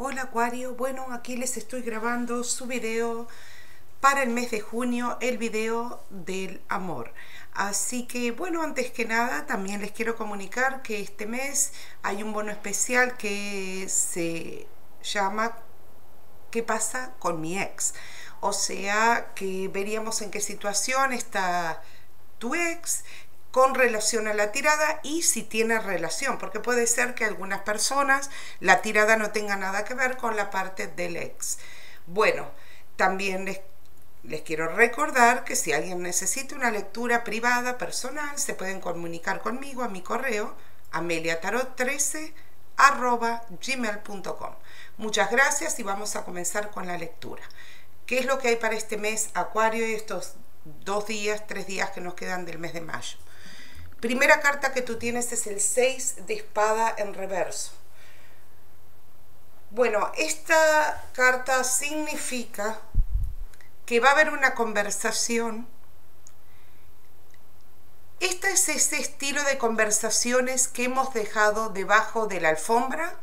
Hola Acuario, bueno, aquí les estoy grabando su video para el mes de junio, el video del amor. Así que bueno, antes que nada también les quiero comunicar que este mes hay un bono especial que se llama ¿Qué pasa con mi ex? O sea, que veríamos en qué situación está tu ex con relación a la tirada y si tiene relación, porque puede ser que algunas personas la tirada no tenga nada que ver con la parte del ex. Bueno, también les quiero recordar que si alguien necesita una lectura privada, personal, se pueden comunicar conmigo a mi correo ameliatarot13@gmail.com. Muchas gracias y vamos a comenzar con la lectura. ¿Qué es lo que hay para este mes, Acuario, y estos 3 días que nos quedan del mes de mayo? Primera carta que tú tienes es el 6 de espada en reverso. Bueno, esta carta significa que va a haber una conversación. Este es ese estilo de conversaciones que hemos dejado debajo de la alfombra,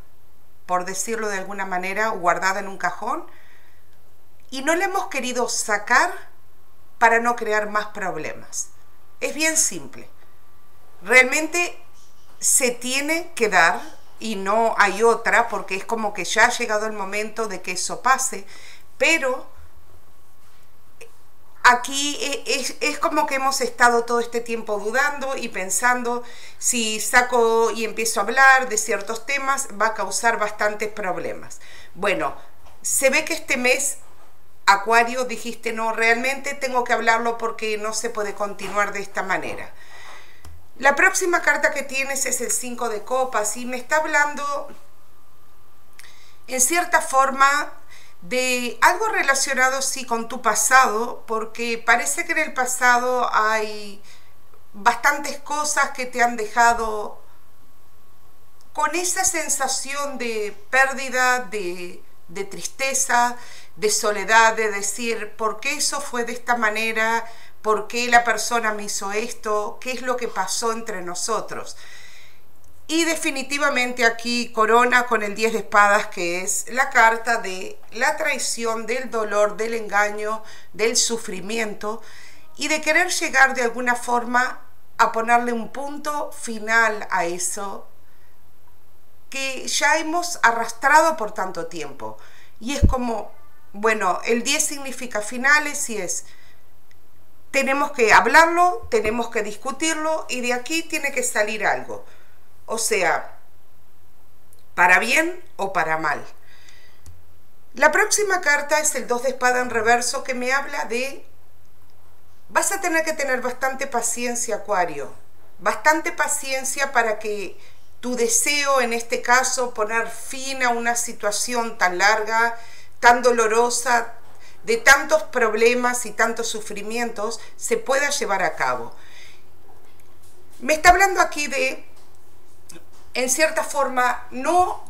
por decirlo de alguna manera, guardada en un cajón, y no la hemos querido sacar para no crear más problemas. Es bien simple. Realmente se tiene que dar y no hay otra, porque es como que ya ha llegado el momento de que eso pase, pero aquí es como que hemos estado todo este tiempo dudando y pensando si saco y empiezo a hablar de ciertos temas va a causar bastantes problemas. Bueno, se ve que este mes, Acuario, dijiste no, realmente tengo que hablarlo porque no se puede continuar de esta manera. La próxima carta que tienes es el 5 de copas y me está hablando en cierta forma de algo relacionado sí con tu pasado, porque parece que en el pasado hay bastantes cosas que te han dejado con esa sensación de pérdida, de tristeza, de soledad, de decir, ¿por qué eso fue de esta manera? ¿Por qué la persona me hizo esto? ¿Qué es lo que pasó entre nosotros? Y definitivamente aquí corona con el 10 de espadas, que es la carta de la traición, del dolor, del engaño, del sufrimiento y de querer llegar de alguna forma a ponerle un punto final a eso que ya hemos arrastrado por tanto tiempo. Y es como, bueno, el 10 significa finales y es, tenemos que hablarlo, tenemos que discutirlo y de aquí tiene que salir algo. O sea, para bien o para mal. La próxima carta es el 2 de espada en reverso, que me habla de, vas a tener que tener bastante paciencia, Acuario. Bastante paciencia para que tu deseo, en este caso, poner fin a una situación tan larga, tan dolorosa, de tantos problemas y tantos sufrimientos, se pueda llevar a cabo. Me está hablando aquí de, en cierta forma, no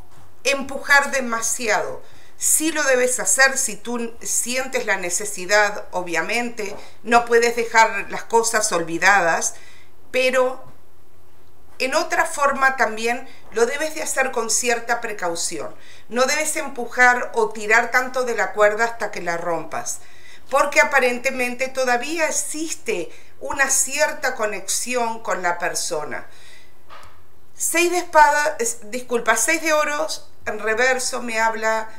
empujar demasiado. Sí lo debes hacer si tú sientes la necesidad, obviamente, no puedes dejar las cosas olvidadas, pero en otra forma también lo debes de hacer con cierta precaución. No debes empujar o tirar tanto de la cuerda hasta que la rompas, porque aparentemente todavía existe una cierta conexión con la persona. 6 de espadas, 6 de oros en reverso me habla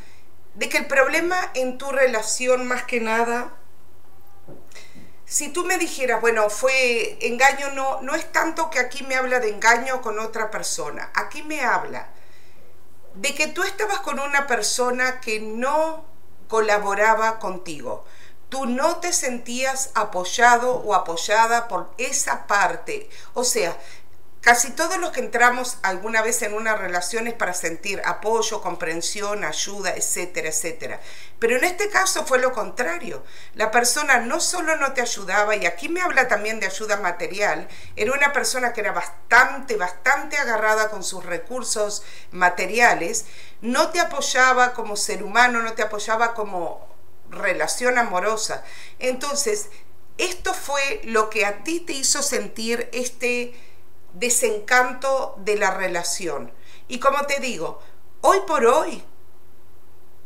de que el problema en tu relación, más que nada, si tú me dijeras, bueno, fue engaño, no es tanto que aquí me habla de engaño con otra persona. Aquí me habla de que tú estabas con una persona que no colaboraba contigo. Tú no te sentías apoyado o apoyada por esa parte. O sea, casi todos los que entramos alguna vez en una relación es para sentir apoyo, comprensión, ayuda, etcétera, etcétera. Pero en este caso fue lo contrario. La persona no solo no te ayudaba, y aquí me habla también de ayuda material, era una persona que era bastante agarrada con sus recursos materiales, no te apoyaba como ser humano, no te apoyaba como relación amorosa. Entonces, esto fue lo que a ti te hizo sentir este desencanto de la relación. Y como te digo, hoy por hoy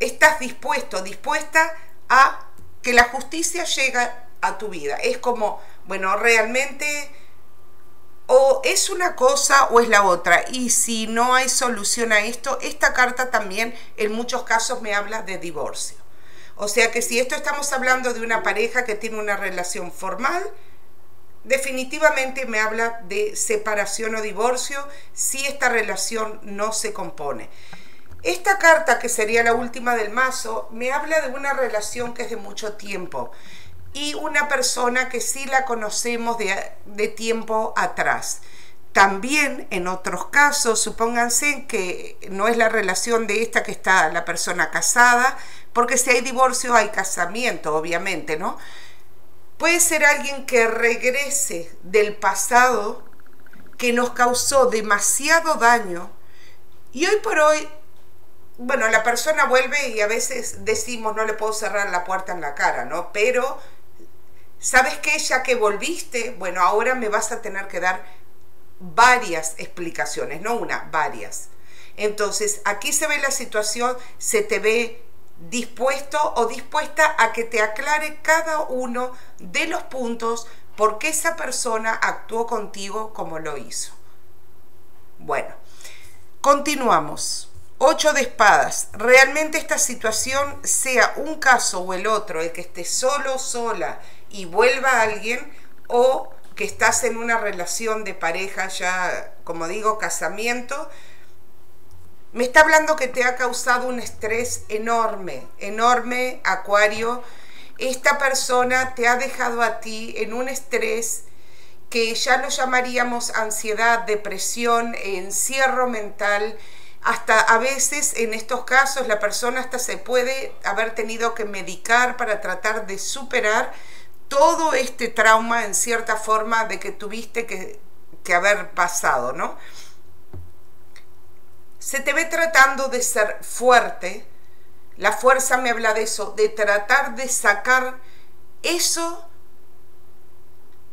estás dispuesto, dispuesta a que la justicia llegue a tu vida. Es como, bueno, realmente o es una cosa o es la otra, y si no hay solución a esto, esta carta también en muchos casos me habla de divorcio. O sea que si esto estamos hablando de una pareja que tiene una relación formal, definitivamente me habla de separación o divorcio si esta relación no se compone. Esta carta, que sería la última del mazo, me habla de una relación que es de mucho tiempo y una persona que sí la conocemos de tiempo atrás. También en otros casos, supónganse que no es la relación de esta que está la persona casada, porque si hay divorcio hay casamiento, obviamente, ¿no? Puede ser alguien que regrese del pasado, que nos causó demasiado daño, y hoy por hoy, bueno, la persona vuelve y a veces decimos, no le puedo cerrar la puerta en la cara, ¿no? Pero, ¿sabes qué? Ya que volviste, bueno, ahora me vas a tener que dar varias explicaciones, no una, varias. Entonces, aquí se ve la situación, se te ve dispuesto o dispuesta a que te aclare cada uno de los puntos por qué esa persona actuó contigo como lo hizo. Bueno, continuamos. 8 de espadas. Realmente esta situación, sea un caso o el otro, el que esté solo, sola y vuelva a alguien, o que estás en una relación de pareja ya, como digo, casamiento, me está hablando que te ha causado un estrés enorme, enorme, Acuario. Esta persona te ha dejado a ti en un estrés que ya lo llamaríamos ansiedad, depresión, encierro mental. Hasta a veces en estos casos la persona hasta se puede haber tenido que medicar para tratar de superar todo este trauma en cierta forma de que tuviste que haber pasado, ¿no? Se te ve tratando de ser fuerte. La fuerza me habla de eso, de tratar de sacar eso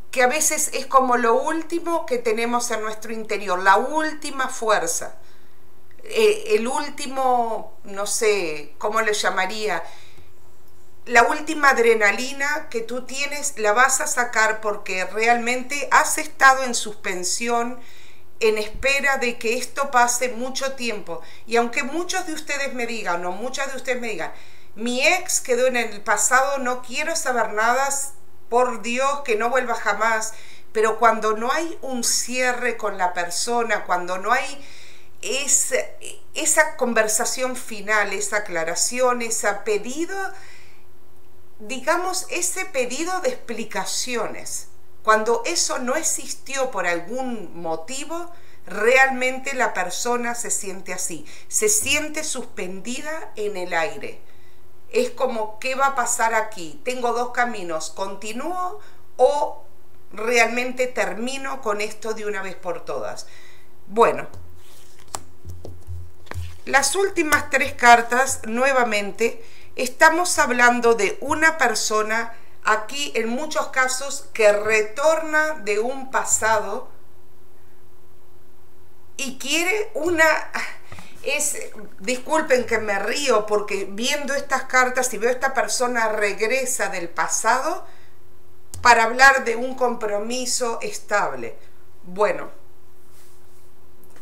que a veces es como lo último que tenemos en nuestro interior, la última fuerza, el último, no sé, ¿cómo le llamaría? La última adrenalina que tú tienes la vas a sacar porque realmente has estado en suspensión, en espera de que esto pase mucho tiempo. Y aunque muchos de ustedes me digan, o muchas de ustedes me digan, mi ex quedó en el pasado, no quiero saber nada, por Dios que no vuelva jamás, pero cuando no hay un cierre con la persona, cuando no hay esa conversación final, esa aclaración, ese pedido, digamos, ese pedido de explicaciones, cuando eso no existió por algún motivo, realmente la persona se siente así, se siente suspendida en el aire. Es como, ¿qué va a pasar aquí? Tengo dos caminos, ¿continúo o realmente termino con esto de una vez por todas? Bueno, las últimas 3 cartas, nuevamente, estamos hablando de una persona aquí en muchos casos que retorna de un pasado y quiere disculpen que me río porque viendo estas cartas y veo esta persona regresa del pasado para hablar de un compromiso estable. Bueno,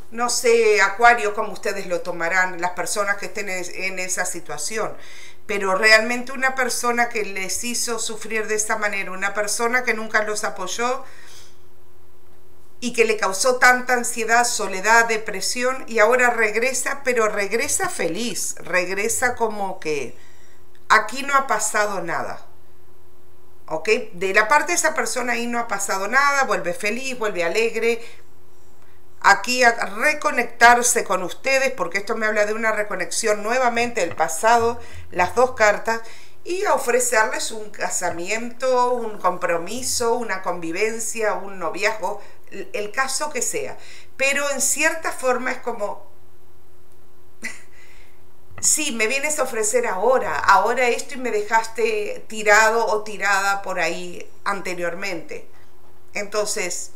no sé, Acuario, cómo ustedes lo tomarán, las personas que estén en esa situación. Pero realmente una persona que les hizo sufrir de esta manera, una persona que nunca los apoyó y que le causó tanta ansiedad, soledad, depresión, y ahora regresa, pero regresa feliz, regresa como que aquí no ha pasado nada, ¿ok? De la parte de esa persona ahí no ha pasado nada, vuelve feliz, vuelve alegre, aquí a reconectarse con ustedes, porque esto me habla de una reconexión nuevamente del pasado, las 2 cartas, y a ofrecerles un casamiento, un compromiso, una convivencia, un noviazgo, el caso que sea. Pero en cierta forma es como, sí, me vienes a ofrecer ahora esto y me dejaste tirado o tirada por ahí anteriormente. Entonces,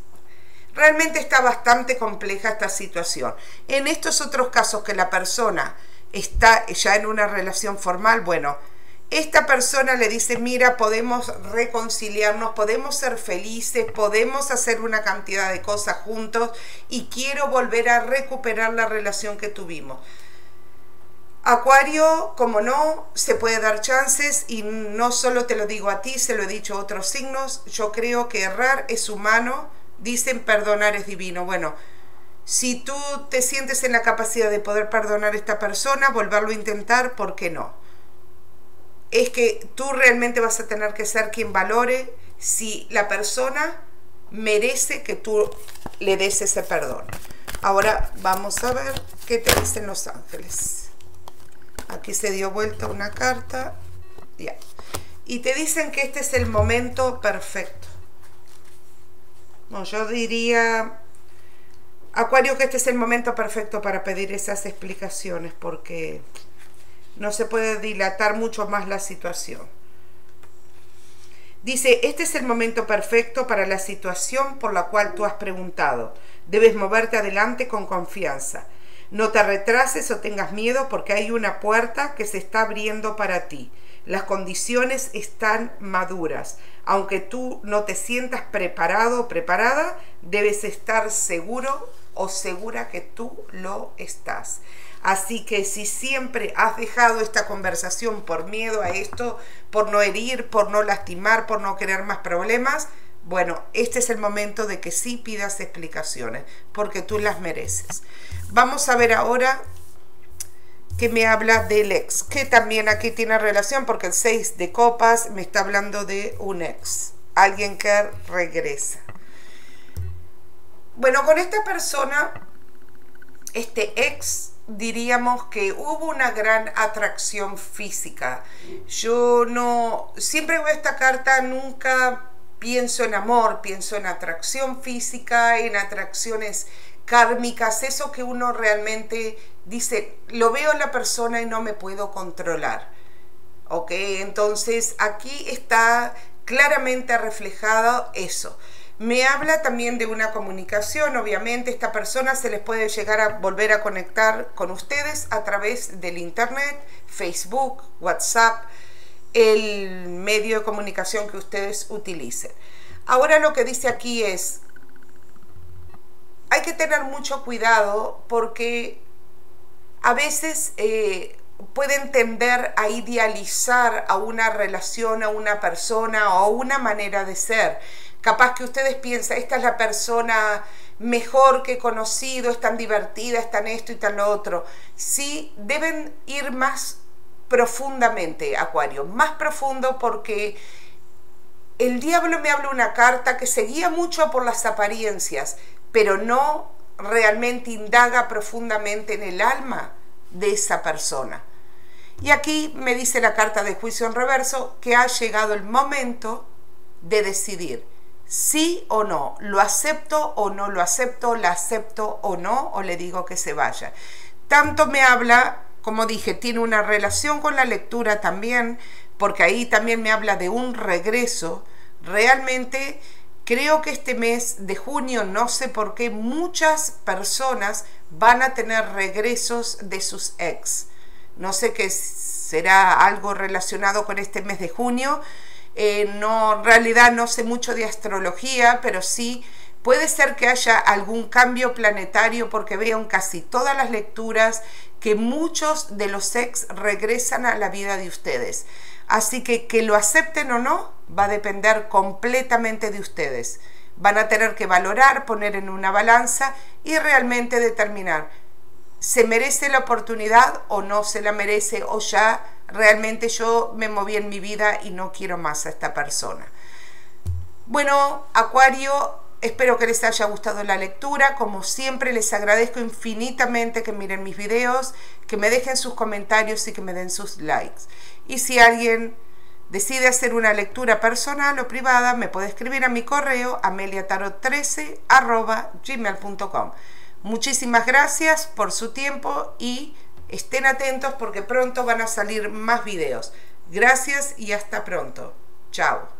realmente está bastante compleja esta situación. En estos otros casos que la persona está ya en una relación formal, bueno, esta persona le dice, mira, podemos reconciliarnos, podemos ser felices, podemos hacer una cantidad de cosas juntos y quiero volver a recuperar la relación que tuvimos. Acuario, como no, se puede dar chances y no solo te lo digo a ti, se lo he dicho a otros signos. Yo creo que errar es humano, dicen perdonar es divino. Bueno, si tú te sientes en la capacidad de poder perdonar a esta persona, volverlo a intentar, ¿por qué no? Es que tú realmente vas a tener que ser quien valore si la persona merece que tú le des ese perdón. Ahora vamos a ver qué te dicen los ángeles. Aquí se dio vuelta una carta. Ya. Y te dicen que este es el momento perfecto. No, yo diría, Acuario, que este es el momento perfecto para pedir esas explicaciones, porque no se puede dilatar mucho más la situación. Dice, este es el momento perfecto para la situación por la cual tú has preguntado. Debes moverte adelante con confianza. No te retrases o tengas miedo porque hay una puerta que se está abriendo para ti. Las condiciones están maduras. Aunque tú no te sientas preparado o preparada, debes estar seguro o segura que tú lo estás. Así que si siempre has dejado esta conversación por miedo a esto, por no herir, por no lastimar, por no querer más problemas, bueno, este es el momento de que sí pidas explicaciones, porque tú las mereces. Vamos a ver ahora que me habla del ex, que también aquí tiene relación, porque el 6 de copas me está hablando de un ex, alguien que regresa. Bueno, con esta persona, este ex, diríamos que hubo una gran atracción física. Yo no, siempre veo esta carta, nunca pienso en amor, pienso en atracción física, en atracciones kármicas, eso que uno realmente dice, lo veo en la persona y no me puedo controlar. ¿Ok? Entonces aquí está claramente reflejado eso. Me habla también de una comunicación, obviamente esta persona se les puede llegar a volver a conectar con ustedes a través del internet, Facebook, WhatsApp, el medio de comunicación que ustedes utilicen. Ahora lo que dice aquí es, hay que tener mucho cuidado porque a veces pueden tender a idealizar a una relación, a una persona o a una manera de ser. Capaz que ustedes piensan, esta es la persona mejor que he conocido, es tan divertida, es tan esto y tan lo otro. Sí, deben ir más profundamente, Acuario, más profundo, porque el diablo me habla una carta que se guía mucho por las apariencias, pero no realmente indaga profundamente en el alma de esa persona. Y aquí me dice la carta de juicio en reverso que ha llegado el momento de decidir sí o no, lo acepto o no lo acepto, la acepto o no, o le digo que se vaya. Tanto me habla, como dije, tiene una relación con la lectura también, porque ahí también me habla de un regreso. Realmente creo que este mes de junio, no sé por qué, muchas personas van a tener regresos de sus ex. No sé qué será algo relacionado con este mes de junio. No, en realidad no sé mucho de astrología, pero sí puede ser que haya algún cambio planetario, porque veo en casi todas las lecturas que muchos de los ex regresan a la vida de ustedes. Así que lo acepten o no, va a depender completamente de ustedes. Van a tener que valorar, poner en una balanza y realmente determinar, ¿se merece la oportunidad o no se la merece? O ya realmente yo me moví en mi vida y no quiero más a esta persona. Bueno, Acuario, espero que les haya gustado la lectura. Como siempre, les agradezco infinitamente que miren mis videos, que me dejen sus comentarios y que me den sus likes. Y si alguien decide hacer una lectura personal o privada, me puede escribir a mi correo ameliatarot13@gmail.com. Muchísimas gracias por su tiempo y estén atentos porque pronto van a salir más videos. Gracias y hasta pronto. Chao.